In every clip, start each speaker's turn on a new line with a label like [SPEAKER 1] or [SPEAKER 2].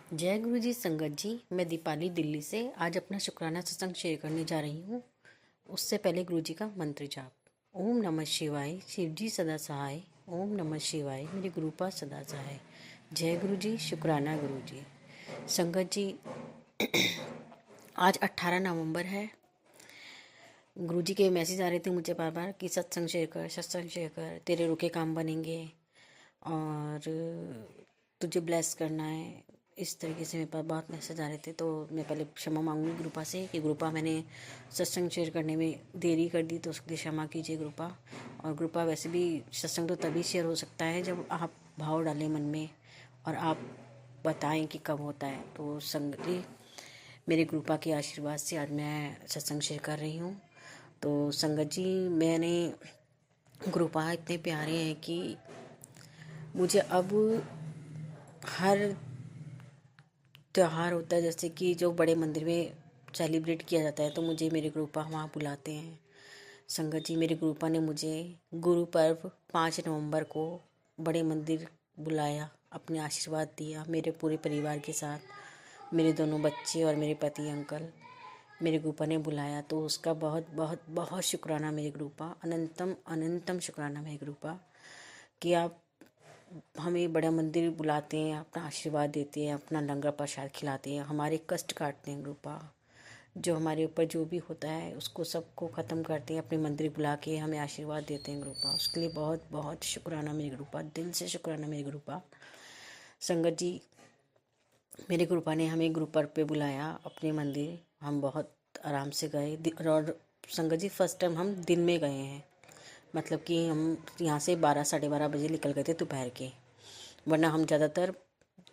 [SPEAKER 1] जय गुरु जी संगत जी। मैं दीपाली दिल्ली से आज अपना शुक्राना सत्संग शेयर करने जा रही हूँ। उससे पहले गुरु जी का मंत्र जाप। ओम नमः शिवाय, शिव जी सदा सहाय। ओम नमः शिवाय, मेरे गुरुपा सदा सहाय। जय गुरु जी, शुक्राना गुरु जी। संगत जी, आज 18 नवंबर है। गुरु जी के मैसेज आ रहे थे मुझे बार बार कि सत्संग शेयर कर, सत्संग शेयर कर, तेरे रुके काम बनेंगे और तुझे ब्लेस करना है। इस तरीके से मेरे पास बहुत मैसेज आ रहे थे, तो मैं पहले क्षमा मांगूंगी गुरुपा से कि गुरुपा मैंने सत्संग शेयर करने में देरी कर दी, तो उसके लिए क्षमा कीजिए गुरुपा। और गुरुपा वैसे भी सत्संग तो तभी शेयर हो सकता है जब आप भाव डालें मन में और आप बताएं कि कब होता है। तो संगत जी, मेरे गुरुपा के आशीर्वाद से आज मैं सत्संग शेयर कर रही हूँ। तो संगत जी, मैंने गुरुपा इतने प्यारे हैं कि मुझे अब हर त्योहार होता है, जैसे कि जो बड़े मंदिर में सेलिब्रेट किया जाता है, तो मुझे मेरे गुरुपा वहाँ बुलाते हैं। संगत जी, मेरे गुरुपा ने मुझे गुरु पर्व 5 नवंबर को बड़े मंदिर बुलाया, अपने आशीर्वाद दिया मेरे पूरे परिवार के साथ। मेरे दोनों बच्चे और मेरे पति अंकल मेरे गुरुपा ने बुलाया, तो उसका बहुत बहुत बहुत शुक्राना मेरे गुरुपा। अनंतम अनंतम शुक्राना मेरे गुरुपा कि आप हमें बड़ा मंदिर बुलाते हैं, अपना आशीर्वाद देते हैं, अपना लंगर प्रसाद खिलाते हैं, हमारे कष्ट काटते हैं गुरुपा। जो हमारे ऊपर जो भी होता है उसको सबको ख़त्म करते हैं, अपने मंदिर बुला के हमें आशीर्वाद देते हैं गुरुपा। उसके लिए बहुत बहुत शुक्राना मेरे गुरुपा, दिल से शुक्राना मेरे गुरुपा। संगत जी, मेरे गुरुपा ने हमें गुरु पर्व पे बुलाया अपने मंदिर। हम बहुत आराम से गए और संगत जी, फर्स्ट टाइम हम दिन में गए हैं। मतलब कि हम यहाँ से 12 साढ़े 12 बजे निकल गए थे दोपहर के, वरना हम ज़्यादातर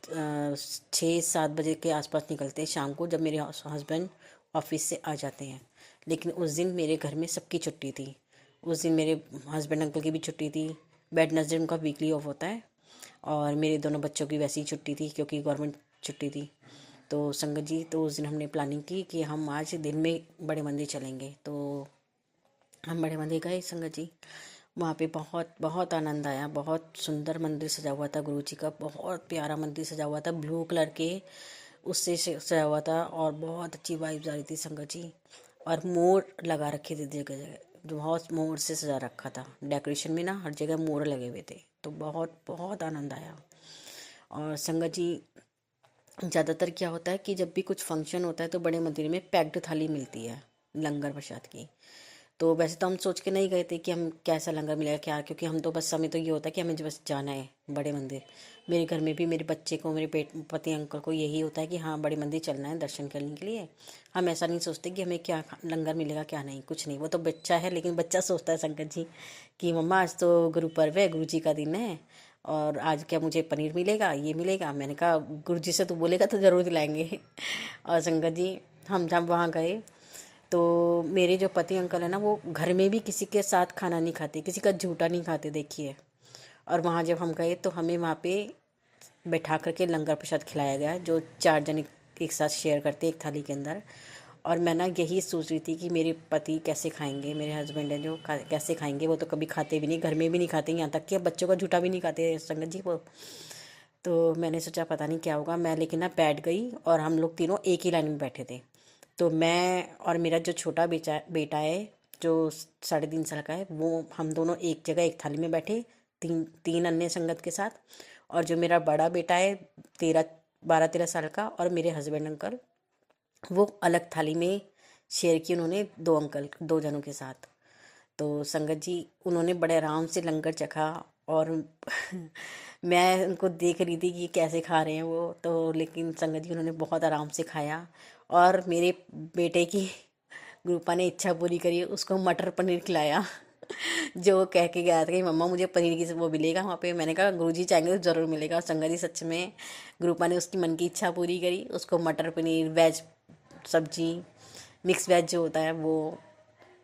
[SPEAKER 1] 6-7 बजे के आसपास निकलते हैं शाम को, जब मेरे हस्बैंड ऑफिस से आ जाते हैं। लेकिन उस दिन मेरे घर में सबकी छुट्टी थी। उस दिन मेरे हस्बैंड अंकल की भी छुट्टी थी। वेडनेसडे उनका वीकली ऑफ होता है, और मेरे दोनों बच्चों की वैसी ही छुट्टी थी क्योंकि गवर्नमेंट छुट्टी थी। तो संगत जी, तो उस दिन हमने प्लानिंग की कि हम आज दिन में बड़े मंदिर चलेंगे। तो हम बड़े मंदिर गए संगत जी। वहाँ पे बहुत बहुत आनंद आया। बहुत सुंदर मंदिर सजा हुआ था गुरु जी का, बहुत प्यारा मंदिर सजा हुआ था, ब्लू कलर के उससे सजा हुआ था, और बहुत अच्छी वाइब्स आ रही थी संगत जी। और मोर लगा रखे थे जगह जगह, जो बहुत मोर से सजा रखा था। डेकोरेशन में ना हर जगह मोर लगे हुए थे, तो बहुत बहुत आनंद आया। और संगत जी, ज़्यादातर क्या होता है कि जब भी कुछ फंक्शन होता है तो बड़े मंदिर में पैक्ड थाली मिलती है लंगर प्रसाद की। तो वैसे तो हम सोच के नहीं गए थे कि हम कैसा लंगर मिलेगा क्या, क्योंकि हम तो बस, हमें तो ये होता है कि हमें बस जाना है बड़े मंदिर। मेरे घर में भी मेरे बच्चे को, मेरे पेट पति अंकल को यही होता है कि हाँ, बड़े मंदिर चलना है दर्शन करने के लिए। हम ऐसा नहीं सोचते कि हमें क्या लंगर मिलेगा क्या नहीं, कुछ नहीं। वो तो बच्चा है, लेकिन बच्चा सोचता है संगत जी कि मम्मा आज तो गुरु पर्व है, गुरु जी का दिन है, और आज क्या मुझे पनीर मिलेगा, ये मिलेगा। मैंने कहा गुरु जी से तू बोलेगा तो ज़रूर दिलाएंगे। और संगत जी, हम जब वहाँ गए तो मेरे जो पति अंकल है ना, वो घर में भी किसी के साथ खाना नहीं खाते, किसी का झूठा नहीं खाते, देखिए। और वहाँ जब हम गए तो हमें वहाँ पे बैठा करके लंगर प्रसाद खिलाया गया, जो 4 जन एक साथ शेयर करते एक थाली के अंदर। और मैं ना यही सोच रही थी कि मेरे पति कैसे खाएंगे, मेरे हस्बैंड हैं जो कैसे खाएंगे। वो तो कभी खाते भी नहीं, घर में भी नहीं खाते, यहाँ तक कि बच्चों का झूठा भी नहीं खाते संगत जी वो। तो मैंने सोचा पता नहीं क्या होगा, मैं लेकिन ना बैठ गई, और हम लोग तीनों एक ही लाइन में बैठे थे। तो मैं और मेरा जो छोटा बेटा बेटा है, जो 3.5 साल का है, वो हम दोनों एक जगह एक थाली में बैठे, तीन तीन अन्य संगत के साथ। और जो मेरा बड़ा बेटा है, 12-13 साल का, और मेरे हस्बैंड अंकल, वो अलग थाली में शेयर की उन्होंने, 2 जनों के साथ। तो संगत जी, उन्होंने बड़े आराम से लंगर चखा, और मैं उनको देख रही थी कि कैसे खा रहे हैं वो तो। लेकिन संगत जी, उन्होंने बहुत आराम से खाया। और मेरे बेटे की गुरुपा ने इच्छा पूरी करी, उसको मटर पनीर खिलाया। जो वो कह के गया था कि मम्मा मुझे पनीर की वो मिलेगा वहाँ पे। मैंने कहा गुरुजी चाहेंगे तो ज़रूर मिलेगा। और संगत जी, सच में गुरुपा ने उसकी मन की इच्छा पूरी करी। उसको मटर पनीर, वेज सब्जी, मिक्स वेज जो होता है वो,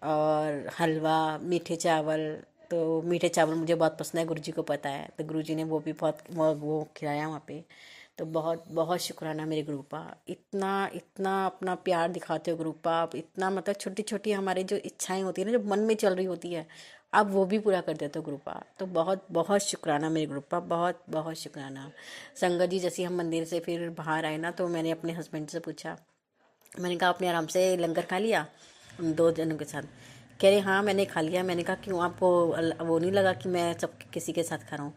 [SPEAKER 1] और हलवा, मीठे चावल। तो मीठे चावल मुझे बहुत पसंद है, गुरुजी को पता है, तो गुरुजी ने वो भी बहुत वो खिलाया वहाँ पे। तो बहुत बहुत शुक्राना मेरे गुरुपा। इतना इतना अपना प्यार दिखाते हो गुरुपा आप, इतना मतलब छोटी छोटी हमारी जो इच्छाएं होती है ना, जो मन में चल रही होती है, अब वो भी पूरा कर देते हो ग्रुपा। तो बहुत बहुत शुक्राना मेरे ग्रुपा, बहुत बहुत शुक्राना। संगत जी, जैसे हम मंदिर से फिर बाहर आए ना, तो मैंने अपने हस्बैंड से पूछा, मैंने कहा आपने आराम से लंगर खा लिया उन 2 जनों के साथ? कह रहे हाँ मैंने खा लिया। मैंने कहा क्यों, आपको वो नहीं लगा कि मैं सब किसी के साथ खा रहा हूँ?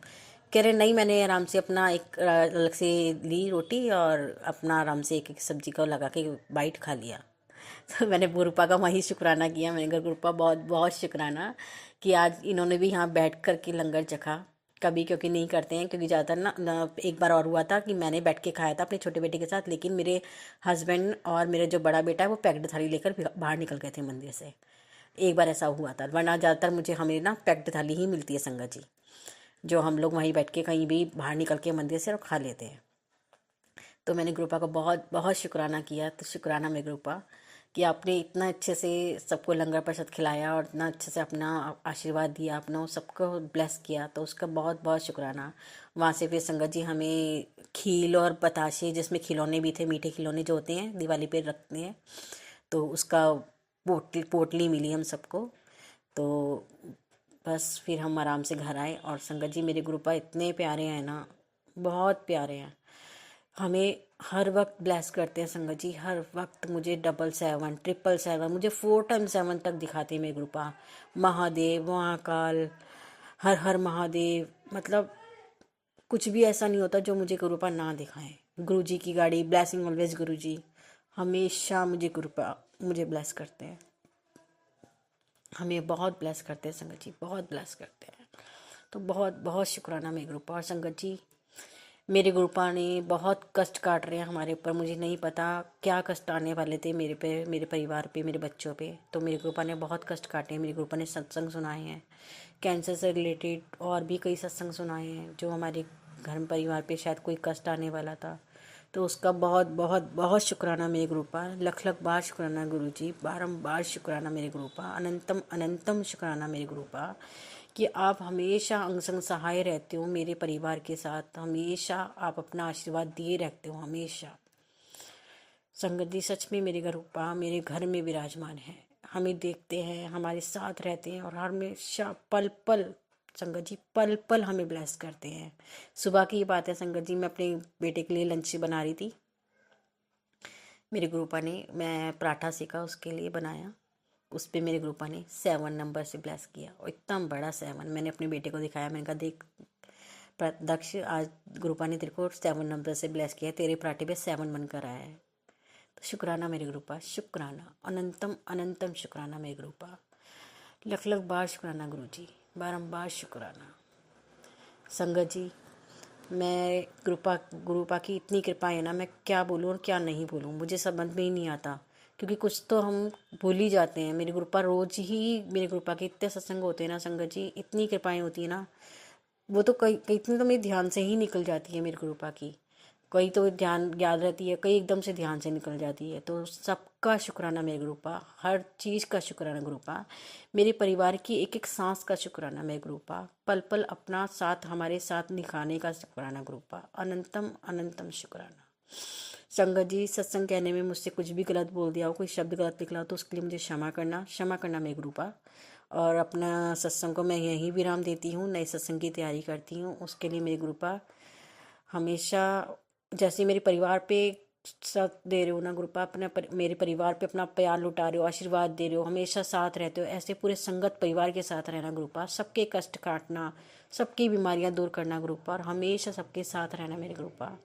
[SPEAKER 1] कह रहे नहीं, मैंने आराम से अपना एक अलग से ली रोटी और अपना आराम से एक एक सब्जी को लगा के बाइट खा लिया। तो मैंने गुरुपा का वहीं शुक्राना किया। मैंने कहा गुरुपा बहुत बहुत शुक्राना कि आज इन्होंने भी यहाँ बैठ कर के लंगर चखा। कभी क्योंकि नहीं करते हैं, क्योंकि ज़्यादातर ना एक बार और हुआ था कि मैंने बैठ के खाया था अपने छोटे बेटे के साथ, लेकिन मेरे हस्बैंड और मेरे जो बड़ा बेटा है वो पैक्ड थाली लेकर बाहर निकल गए थे मंदिर से। एक बार ऐसा हुआ था, वरना ज़्यादातर मुझे हमें ना पैक्ड थाली ही मिलती है संगत जी, जो हम लोग वहीं बैठ के कहीं भी बाहर निकल के मंदिर से और खा लेते हैं। तो मैंने ग्रुपा का बहुत बहुत शुक्राना किया। तो शुक्राना मेरे ग्रुपा कि आपने इतना अच्छे से सबको लंगर प्रसाद खिलाया और इतना अच्छे से अपना आशीर्वाद दिया, अपना सबको ब्लेस किया, तो उसका बहुत बहुत शुक्राना। वहाँ से फिर संगत जी हमें खील और बताशे, जिसमें खिलौने भी थे, मीठे खिलौने जो होते हैं दिवाली पे रखते हैं, तो उसका पोटली मिली हम सबको। तो बस फिर हम आराम से घर आए। और संगत जी मेरे ग्रुपा इतने प्यारे हैं ना, बहुत प्यारे हैं, हमें हर वक्त ब्लेस करते हैं संगत जी, हर वक्त। मुझे 777 777 मुझे 4 टाइम 7 तक दिखाते हैं मेरे ग्रुपा। महादेव, महाकाल, हर हर महादेव, मतलब कुछ भी ऐसा नहीं होता जो मुझे गुरुपा ना दिखाएं। गुरु जी की गाड़ी, ब्लेसिंग ऑलवेज गुरु जी, हमेशा मुझे गुरुपा मुझे ब्लेस करते हैं, हमें बहुत ब्लेस करते हैं संगत जी, बहुत ब्लेस करते हैं। तो बहुत बहुत शुक्राना मेरे ग्रुपा। और संगत जी मेरे गुरुपा ने बहुत कष्ट काट रहे हैं हमारे ऊपर, मुझे नहीं पता क्या कष्ट आने वाले थे मेरे पे, मेरे परिवार पे, मेरे बच्चों पे। तो मेरे गुरुपा ने बहुत कष्ट काटे हैं। मेरे गुरुपा ने सत्संग सुनाए हैं, कैंसर से रिलेटेड और भी कई सत्संग सुनाए हैं, जो हमारे घर परिवार पे शायद कोई कष्ट आने वाला था। तो उसका बहुत बहुत बहुत शुक्राना मेरे गुरुपा, लख लख बार शुक्राना गुरु जी, बारम्बार शुक्राना मेरे गुरुपा, अनंतम अनंतम शुक्राना मेरे गुरुपा कि आप हमेशा अंग संग सहाय रहते हो मेरे परिवार के साथ, हमेशा आप अपना आशीर्वाद दिए रहते हो हमेशा। संगत जी सच में मेरे गुरुपा मेरे घर में विराजमान है, हमें देखते हैं, हमारे साथ रहते हैं और हमेशा पल पल, संगत जी पल पल हमें ब्लेस करते हैं। सुबह की बात है संगत जी, मैं अपने बेटे के लिए लंच बना रही थी, मेरे गुरुपा ने, मैं पराठा सेका उसके लिए बनाया, उस पर मेरे गुरुपा ने 7 नंबर से ब्लेस किया, और इतना बड़ा 7। मैंने अपने बेटे को दिखाया, मैंने कहा देख दक्ष, आज गुरुपा ने तेरे को 7 नंबर से ब्लेस किया, तेरे पराठे पे 7 बनकर आया है। तो शुक्राना मेरे गुरुपा, शुक्राना, अनंतम अनंतम शुक्राना मेरे गुरुपा, लख लख बार शुक्राना गुरु जी, बारम्बार शुक्राना। संगत जी मैं गुरुपा की इतनी कृपा है ना, मैं क्या बोलूँ और क्या नहीं बोलूँ, मुझे समझ में ही नहीं आता, क्योंकि कुछ तो हम भूल ही जाते हैं। मेरे गुरुपा रोज ही, मेरे गुरुपा के इतने सत्संग होते हैं ना संगत जी, इतनी कृपाएं होती है ना, वो तो कई कई इतनी तो मेरे ध्यान से ही निकल जाती है मेरे गुरुपा की, कई तो ध्यान याद रहती है, कई एकदम से ध्यान से निकल जाती है। तो सबका शुक्राना मेरे गुरुपा, हर चीज़ का शुक्राना गुरुपा, मेरे परिवार की एक एक सांस का शुक्राना मेरे गुरुपा, पल पल अपना साथ हमारे साथ निभाने का शुक्राना गुरुपा, अनंतम अनंतम शुक्राना। संगत जी सत्संग कहने में मुझसे कुछ भी गलत बोल दिया हो, कोई शब्द गलत निकला हो, तो उसके लिए मुझे क्षमा करना मेरे गुरुपा। और अपना सत्संग को मैं यहीं विराम देती हूँ, नए सत्संग की तैयारी करती हूँ, उसके लिए मेरे गुरुपा हमेशा, जैसे मेरे परिवार पे साथ दे रहे हो ना गुरुपा, मेरे परिवार पे अपना प्यार लुटा रहे हो, आशीर्वाद दे रहे हो, हमेशा साथ रहते हो, ऐसे पूरे संगत परिवार के साथ रहना गुरुपा, सबके कष्ट काटना, सबकी बीमारियां दूर करना गुरुपा, और हमेशा सबके साथ रहना मेरे गुरुपा।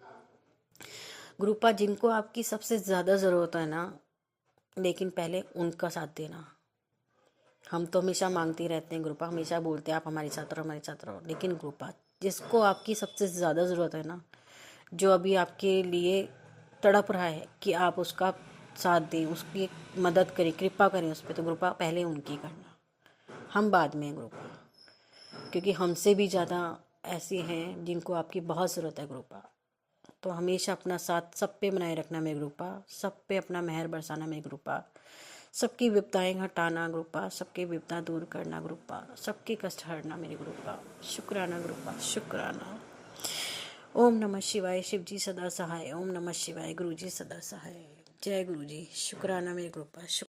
[SPEAKER 1] गुरुपा जिनको आपकी सबसे ज़्यादा ज़रूरत है ना, लेकिन पहले उनका साथ देना। हम तो हमेशा मांगते ही रहते हैं गुरुपा, हमेशा बोलते हैं आप हमारे साथ रहो, हमारे साथ रहो, लेकिन गुरुपा जिसको आपकी सबसे ज़्यादा ज़रूरत है ना, जो अभी आपके लिए तड़प रहा है कि आप उसका साथ दें, उसकी मदद करें, कृपा करें उस पर, तो गुरुपा पहले उनकी करना, हम बाद में गुरुपा, क्योंकि हमसे भी ज़्यादा ऐसे हैं जिनको आपकी बहुत ज़रूरत है गुरुपा। तो हमेशा अपना साथ सब पे बनाए रखना मेरे गुरुपा, सब पे अपना मेहर बरसाना मेरे गुरुपा, सबकी विपदाएं हटाना गुरुपा, सबके विपदा दूर करना गुरुपा, सबके कष्ट हरना मेरे गुरुपा, शुक्राना गुरुपा, शुक्राना। ओम नमः शिवाय, शिव जी सदा सहाय, ओम नमः शिवाय, गुरु जी सदा सहाय, जय गुरु जी, शुक्राना मेरे गुरुपा, शुक्र।